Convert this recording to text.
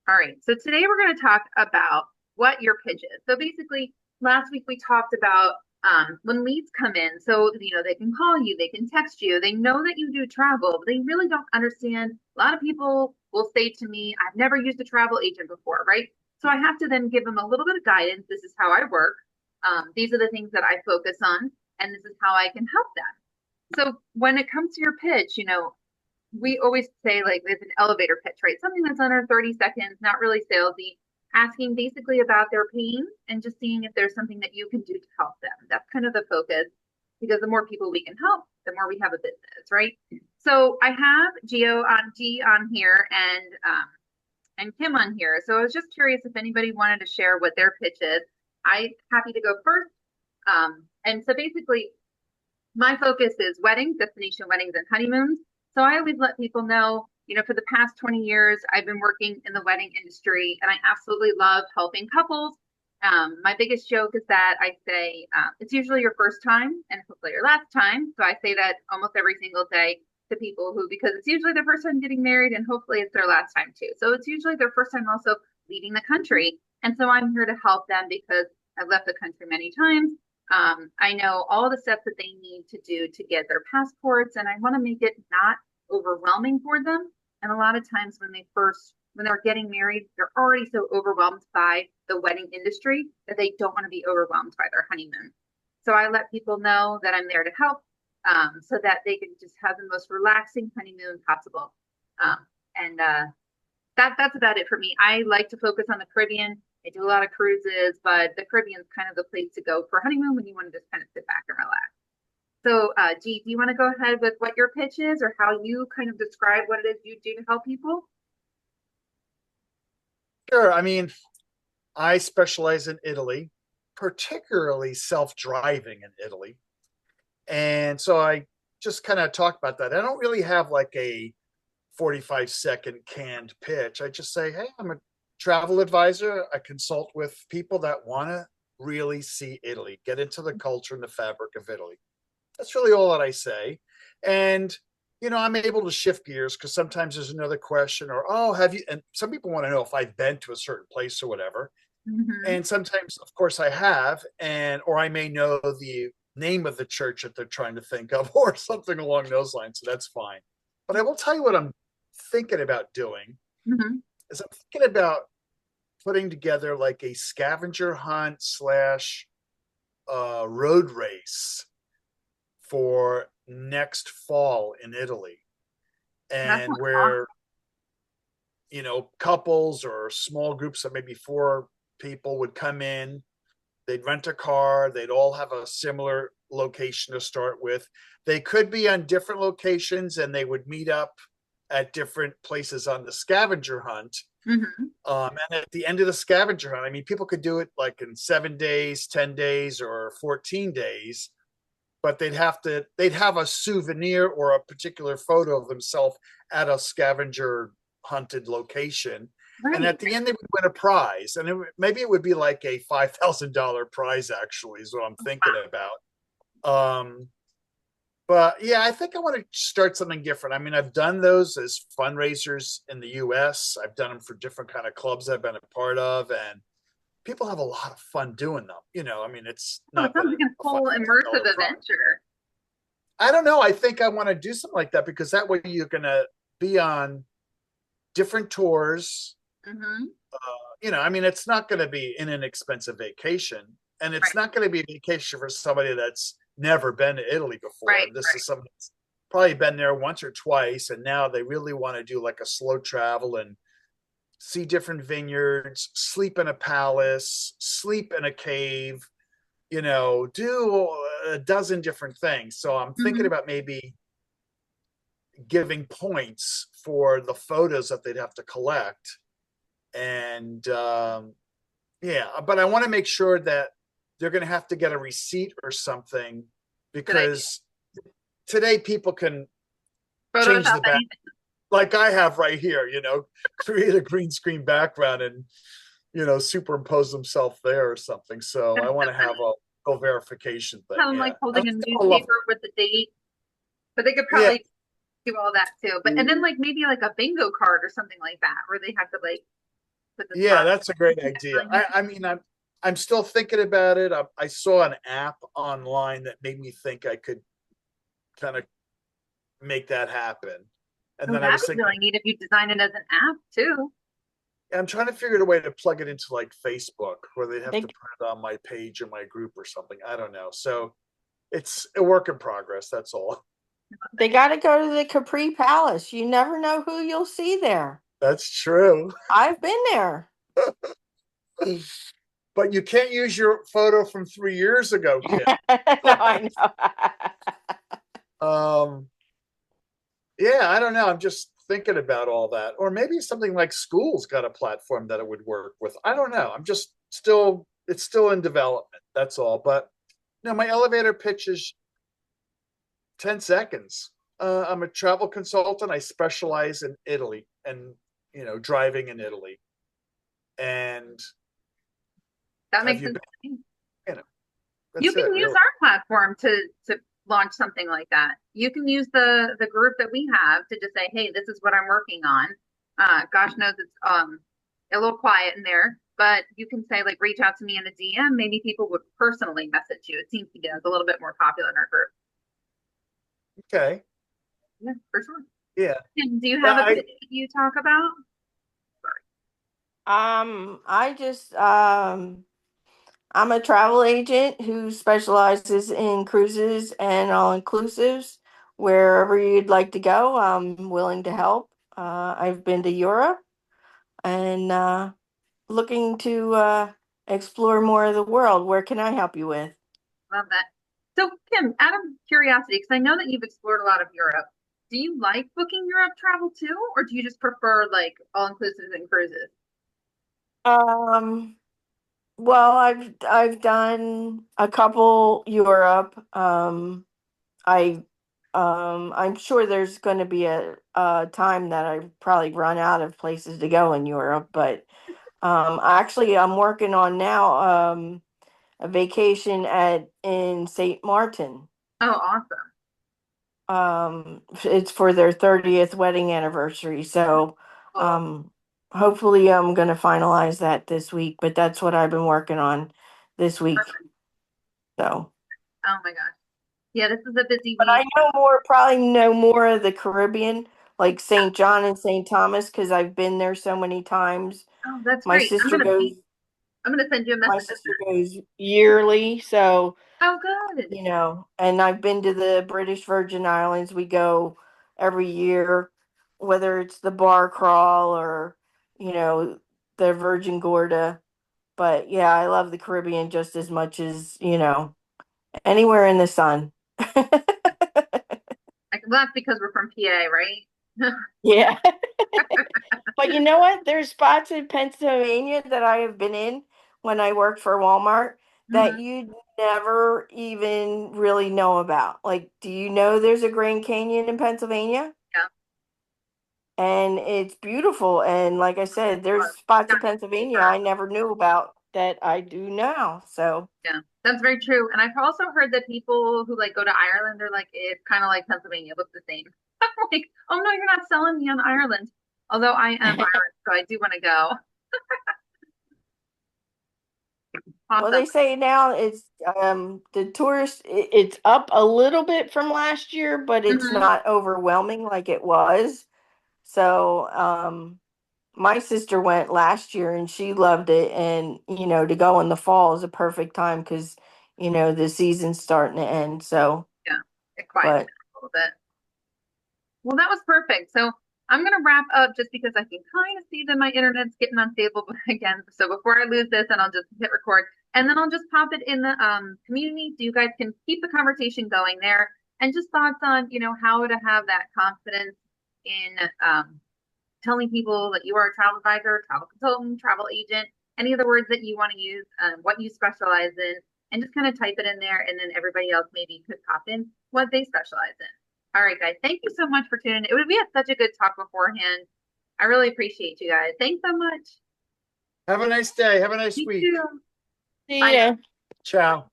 All right. So today we're going to talk about what your pitch is. So basically, last week we talked about when leads come in. So, they can call you, they can text you, they know that you do travel, but they really don't understand. A lot of people will say to me, I've never used a travel agent before, right? So I have to then give them a little bit of guidance. This is how I work. These are the things that I focus on, and this is how I can help them. So when it comes to your pitch, we always say like there's an elevator pitch, right? Something that's under 30 seconds, not really salesy, asking basically about their pain and just seeing if there's something that you can do to help them. That's kind of the focus because the more people we can help, the more we have a business, right? So I have G on here and Kim on here. So I was just curious if anybody wanted to share what their pitch is. I'm happy to go first. And so basically, my focus is weddings, destination weddings, and honeymoons. So I always let people know, for the past 20 years, I've been working in the wedding industry and I absolutely love helping couples. My biggest joke is that I say it's usually your first time and hopefully your last time. So I say that almost every single day to people because it's usually their first time getting married and hopefully it's their last time too. So it's usually their first time also leaving the country. And so I'm here to help them because I've left the country many times. I know all the steps that they need to do to get their passports, and I want to make it not overwhelming for them. And a lot of times when they're getting married, they're already so overwhelmed by the wedding industry that they don't want to be overwhelmed by their honeymoon. So I let people know that I'm there to help, so that they can just have the most relaxing honeymoon possible. Um, and that's about it for me. I like to focus on the Caribbean. I do a lot of cruises, but the Caribbean is kind of the place to go for honeymoon when you want to just kind of sit back and relax. So, G, do you want to go ahead with what your pitch is or how you kind of describe what it is you do to help people? Sure. I mean, I specialize in Italy, particularly self-driving in Italy. And so I just kind of talk about that. I don't really have like a 45-second canned pitch. I just say, hey, I'm a travel advisor. I consult with people that want to really see Italy, get into the culture and the fabric of Italy. That's really all that I say. And, I'm able to shift gears because sometimes there's another question or, oh, have you? And some people want to know if I've been to a certain place or whatever. Mm-hmm. And sometimes, of course, I have, or I may know the name of the church that they're trying to think of or something along those lines. So that's fine. But I will tell you what I'm thinking about doing Mm-hmm. is I'm thinking about putting together like a scavenger hunt slash road race for next fall in Italy, That and sounds awesome. where couples or small groups of maybe four people would come in. They'd rent a car. They'd all have a similar location to start with. They could be on different locations, and they would meet up at different places on the scavenger hunt. Mm-hmm. And at the end of the scavenger hunt, I mean, people could do it like in 7 days, 10 days, or 14 days, but they'd have a souvenir or a particular photo of themselves at a scavenger hunted location. And Right. at the end, they would win a prize. And maybe it would be like a $5,000 prize, actually, is what I'm thinking Wow. about. Um, but yeah, I think I want to start something different. I mean, I've done those as fundraisers in the US. I've done them for different kind of clubs I've been a part of, and people have a lot of fun doing them. I mean, it's Oh, it not sounds been like a a whole $5,000 immersive prize. adventure. I don't know. I think I want to do something like that because that way you're going to be on different tours. Mm-hmm. I mean, it's not going to be an inexpensive vacation, and Right. it's not going to be a vacation for somebody that's never been to Italy before. Right. This Right. is somebody that's probably been there once or twice, and now they really want to do like a slow travel and see different vineyards, sleep in a palace, sleep in a cave, do a dozen different things. So I'm thinking Mm-hmm. about maybe giving points for the photos that they'd have to collect. And yeah, but I want to make sure that they're going to have to get a receipt or something Good idea. because today people can change Photoshop the back anything. like I have right here, create a green screen background and, superimpose themselves there or something. So That's I want so to have funny. a verification thing. Have them Yeah. like I holding a love, newspaper with the date, but they could yeah. probably do all that too. But and then like maybe like a bingo card or something like that, where they have to like Put the Yeah, spot. that's a great idea. I mean, I'm still thinking about it. I saw an app online that made me think I could kind of make that happen. And Oh, then I that'd was be thinking, really neat if you design it as an app too. I'm trying to figure out a way to plug it into like Facebook where they'd have They to put it on my page or my group or something. I don't know. So it's a work in progress. That's all. they got to go to the Capri Palace. You never know who you'll see there. That's true. I've been there. But you can't use your photo from 3 years ago, Kim. No, I know. Um, yeah, I don't know. I'm just thinking about all that. Or maybe something like school's got a platform that it would work with. I don't know. I'm just still, it's still in development. That's all. But no, my elevator pitch is 10 seconds. I'm a travel consultant. I specialize in Italy and, driving in Italy. And That have makes you sense been, to me. you know, You that's can it, use really. our platform to launch something like that. You can use the group that we have to just say, hey, this is what I'm working on. Gosh knows it's a little quiet in there, but you can say like reach out to me in a DM. Maybe people would personally message you. It seems to get a little bit more popular in our group. Okay. Yeah, for sure. Yeah. And do you Yeah. have a pitch that you talk about? I just I'm a travel agent who specializes in cruises and all inclusives. Wherever you'd like to go, I'm willing to help. I've been to Europe and looking to explore more of the world. Where can I help you with? Love that. So, Kim, out of curiosity, because I know that you've explored a lot of Europe, do you like booking Europe travel too, or do you just prefer like all inclusives and cruises? Um, well, I've done a couple Europe. I I'm sure there's going to be a time that I probably run out of places to go in Europe, but actually I'm working on now a vacation at in St. Martin. Oh, awesome. It's for their 30th wedding anniversary, so Oh, um hopefully I'm going to finalize that this week, but that's what I've been working on this week. perfect. So Oh my gosh. Yeah, this is a busy but I week. know more, probably know more of the Caribbean, like St. John and St. Thomas, because I've been there so many times. Oh, that's My great. sister goes, I'm gonna send you a my message. sister goes yearly, so Oh, good. and I've been to the British Virgin Islands. We go every year, whether it's the bar crawl or, you know, the Virgin Gorda. But yeah, I love the Caribbean just as much as, anywhere in the sun. Well, that's because we're from PA, right? Yeah. But you know what? There's spots in Pennsylvania that I have been in when I worked for Walmart that Mhm. you never even really know about. Like, do you know there's a Grand Canyon in Pennsylvania? Yeah. And it's beautiful. And like I said, there's Well, spots in that's Pennsylvania safer. I never knew about that I do now. So, Yeah, that's very true. And I've also heard that people who like go to Ireland are like, it's kind of like Pennsylvania, looks the same. I'm like, oh no, you're not selling me on Ireland. Although I am Irish, so I do want to go. well, Awesome. they say now it's the tourist it's up a little bit from last year, but it's Hmm. not overwhelming like it was. So, my sister went last year and she loved it. And, to go in the fall is a perfect time because, the season's starting to end. So, Yeah, it quiets but down a little bit. Well, that was perfect. So I'm gonna wrap up just because I can kind of see that my internet's getting unstable again. So before I lose this, and I'll just hit record, and then I'll just pop it in the community so you guys can keep the conversation going there, and just thoughts on how to have that confidence in telling people that you are a travel advisor, travel consultant, travel agent, any of the words that you want to use, what you specialize in, and just kind of type it in there, and then everybody else maybe could pop in what they specialize in. All right, guys, thank you so much for tuning in. We had such a good talk beforehand. I really appreciate you guys. Thanks so much. Have a nice day. Have a nice You week. too. see Bye. ya. Ciao.